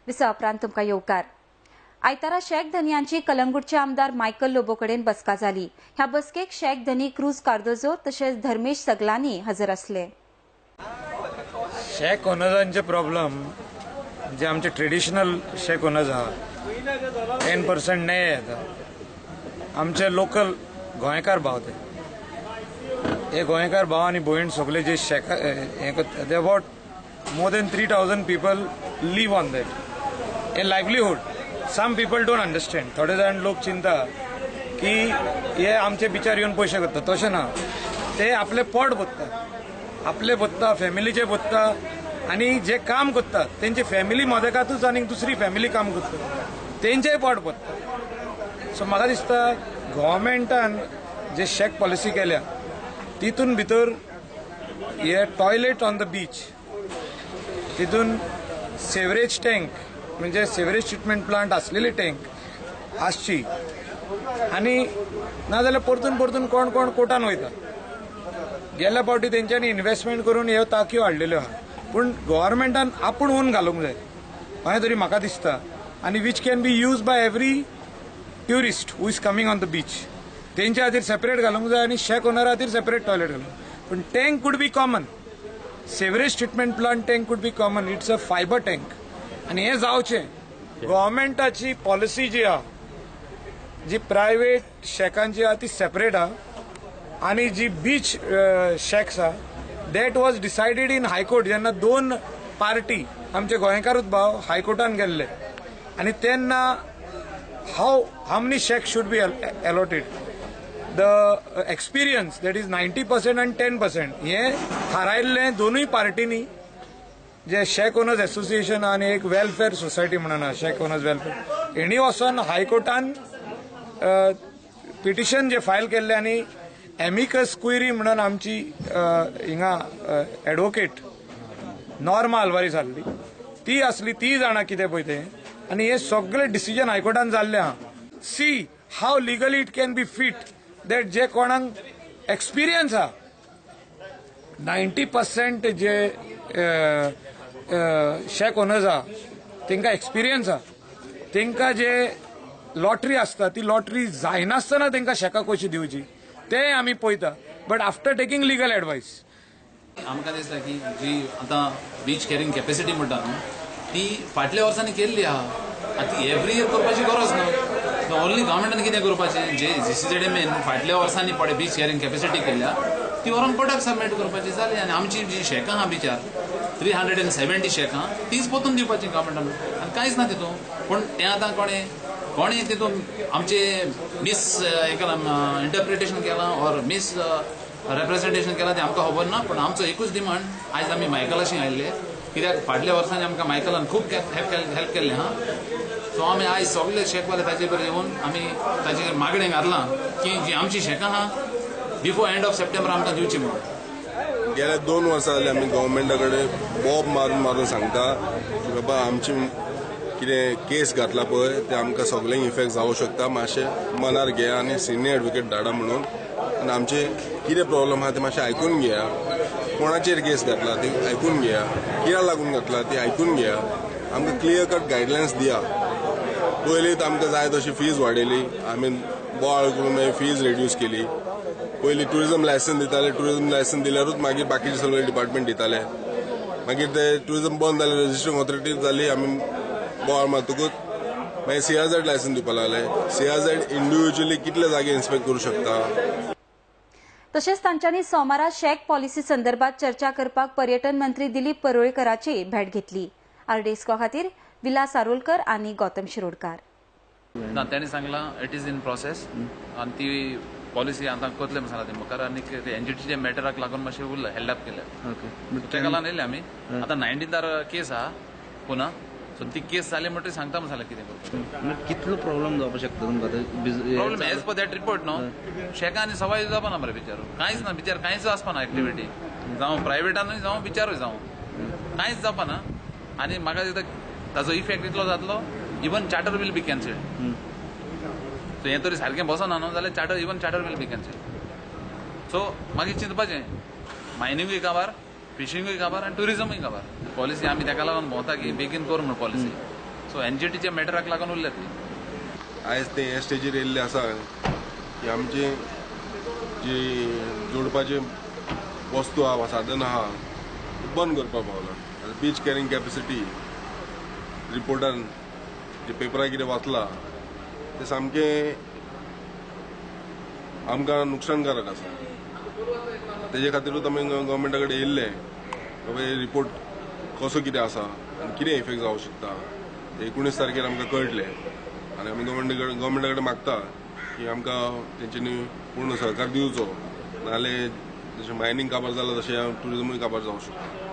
Visa उपरांत तुमकां येवकार। आयतारा शेख धनी कलंगूटचे आमदार मायकल लोबो कडेन बसका जाली। ह्या बसकेक शेख धनी क्रूज कार्दोजो तशेंच धर्मेश सगलानी हजर आसले। शेख ओनर्सांचे प्रॉब्लेम जे आमचे ट्रेडिशनल शेख ओनर्स आहा 10% नये येता आमचे लोकल गोंयकार भाव हे गोंयकार भाव आनी भयण सगळे जे शेख they about more than 3000 people live on that a livelihood. Some people don't understand. थोडे जाण लोक चिंता की हे आमचे बिचार येवन पयशे करता, तशें ना। ते आपले पोट भरता फॅमिलीचे भरता आणि जे काम करतात त्यांची फॅमिली मदकातूच आणि दुसरी फॅमिली काम करता तेंचेय पोट भरता। सो म्हाका दिसता गव्हर्मेंटान जे शेक पॉलिसी केल्या तितून भितर हे टॉयलेट ऑन द बीच, तितून सेवरेज टँक म्हणजे सेवरेज ट्रीटमेंट प्लांट असलेली टँक आसची आणि नाजाल्यार परतून कोण कोर्टान वयता। गेल्या फावटी तेंच्यांनी इन्व्हेस्टमेंट करून ह्यो तांक्यो हाडलेल्यो आहा, पूण गव्हर्मेंटान आपूण ओन घालूंक जाय अशें तरी म्हाका दिसता, आनी which can be use by every tourist who is coming on the beach. तेंच्या खातीर सेपरेट घालूंक जाय आणि शेक ओनरा खातीर सेपरेट टॉयलेट घालूंक। पूण tank could be common, sewerage treatment plant tank could be common, it's a fibre tank. आणि हे जावचें गव्हर्मेंटाची पॉलिसी जी आहा, जी प्रायव्हेट शेकांची आहा ती सेपरेट आहा आणि जी बीच शेक्स आहा that was decided in high court. जेन्ना दोन पार्टी आमचे गोंयकारूच भाव हायकोर्टान गेल्ले आणि तेन्ना how many shacks should be allotted, the experience that is 90% and 10% हे थारायल्लें दोनूय पार्टीनी, जे शेक ओनर्स एसोसिएशन आणि एक वेलफेअर सोसायटी म्हणून शेक ओनर्स वेलफेअर, हेणी वचून हायकोर्टान पिटिशन जे फायल केल्ले आणि एमिकस क्वेरी म्हणून आमची हिंगा एडवोकेट नॉर्मा आल्वारीस आसली ती असली, ती जाणा कितें पळय तें, आणि हे सगळे डिसिजन हायकोर्टान जाल्ले आहा। See how legally it can be fit that जे कोणाक एक्सपिरियन्स आहा 90% जे शेक ओनर्स आहा तेंकां एक्सपिरियन्स आहा, तेंकां जे लॉटरी आसता ती लॉटरी जायनासतना तेंकां शेकाक कशी दिवची ते आमी पळयता, but after taking legal advice. आमकां दिसता की जी आतां बीच कॅरिंग कॅपॅसिटी म्हणटा न्हू ती फाटल्या वर्सांनी केल्ली आहा, आतां एवरी इयर करपाची गरज न्हू। ओन्ली गव्हर्मेंटान कितें करपाचें, जे GCZMAन फाटल्या वर्सांनी पळय बीच कॅरिंग कॅपॅसिटी केल्या ती व्हरून कोर्टाक सबमीट करपाची जाली, आनी आमची जी शेकां आहा बिचार 370 शेकां तीच पोतून दिवपाची गव्हर्मेंटान, आनी कांयच ना तितून। पूण तें आतां कोणें तितून आमचे मिस हें केलां, इंटरप्रिटेशन केलां और मिस रिप्रेझेंटेशन केलां तें आमकां खबर ना। पूण आमचो एकूच डिमांड आयज आमी मायकलाशी आयिल्ले, कित्याक फाटल्या वर्सांनी आमकां मायकलान खूब हेल्प केल्लें हा। सो आमी आयज सगळे शेकवाले ताचे बरें येवन आमी ताचे मागणें घातलां की जी आमची शेकां आहा बिफोर एंड ऑफ सप्टेंबर आमकां दिवची म्हणून। गेल्या 2 वर्सां जाली आमी गव्हर्मेंटा कडेन बोब मारून सांगता की बाबा आमची कितें केस घातला पळय ते आमकां सगळ्यांक इफेक्ट जावंक शकता, मातशें मनार घेया आनी सिनियर एडवोकेट धाडा म्हणून, आनी आमचे कितें प्रॉब्लेम आहा ते मातशें आयकून घेया, कोणाचेर केस घातला ती आयकून घेया, कित्याक लागून घातला ती आयकून घेया, आमकां क्लियर कट गायडलायन्स दिया। पयलीं आमकां जाय तशी फीज वाडयली, आमी बोवाळ करून मागीर फीज रिड्यूस केली। पयलीं टुरिझम लायसन्स दिताले, टुरिझम लायसन्स दिल्यारूच मागीर बाकीचे सगळे डिपार्टमेंट दिताले, मागीर ते टुरिझम बंद जाले, रजिस्ट्रिंग ऑथॉरिटी जाली, आमी बोवाळ मारतकूच मागीर CRZ लायसन्स दिवपाक लागले। CRZ इंडिव्हिज्युअली कितले जागे इन्स्पेक्ट करूं शकता। तशेंच तांच्यांनी सोमारा शेक पॉलिसी संदर्भात चर्चा करपाक पर्यटन मंत्री दिलीप परोळेकराची भेट घेतली। आरडेस्को खातीर विलास आरोलकर आणि गौतम शिरोडकार। ना त्यांनी सांगलां इट इज इन प्रोसेस आनी ती पॉलिसी आतां करतले म्हणून सांगला ते मुखार, आनी NGTच्या मॅटराक लागून मातशें उरला हेल्डअप केल्या तेका लागून येयले आमी। आतां 19th केस आहा पुन्हा, सो ती केस जाली म्हणटरी सांगता म्हणून सांगला कितें करता। कितलो प्रॉब्लेम जावपाक शकता तुमकां problem as per that report न्हू शेकां आनी सवाय जावपा ना मरे बिचार, कांयच ना बिचार, कांयच आसपा ना एक्टिविटी, जावं प्रायवेटानूय जावं बिचारूय जावं कांयच जावपा ना। आनी म्हाका दिसता ताजो इफेक्ट इतलो जातलो even charter will be cancelled. So हें तरी सारकें बसना न्हू जाल्यार even charter will be cancelled. So मागीर चिंतपाचें मायनिंगूय काबार, फिशिंगूय काबार आनी ट्युरिझमूय काबार। पॉलिसी आमी तेका लागून भोंवता की बेगीन करूं म्हणून पॉलिसी, सो एनजीटीच्या मॅटराक लागून उरल्या ती आयज ते हे स्टेजीर येयल्ले आसा की आमचे जी जोडपाचे वस्तू आहा वा साधन आहा ती बंद करपाक पावला बीच कॅरींग कॅपॅसिटी रिपोर्टान जे पेपरार कितें वाचला ते सामकें आमकां नुकसाणकारक आसा तेजे खातीरूच आमी गव्हर्मेंटा कडेन येयल्ले बाबा हे रिपोर्ट कसो कितें आसा आनी कितें इफेक्ट जावंक शकता ते 19 तारखेर आमकां कळटलें आनी आमी गव्हर्मेंटा कडेन मागता की आमकां तेंच्यांनी पूर्ण सहकार दिवचो नाजाल्यार जशें मायनींग काबार जालां तशें ट्युरिजमूय काबार जावंक शकता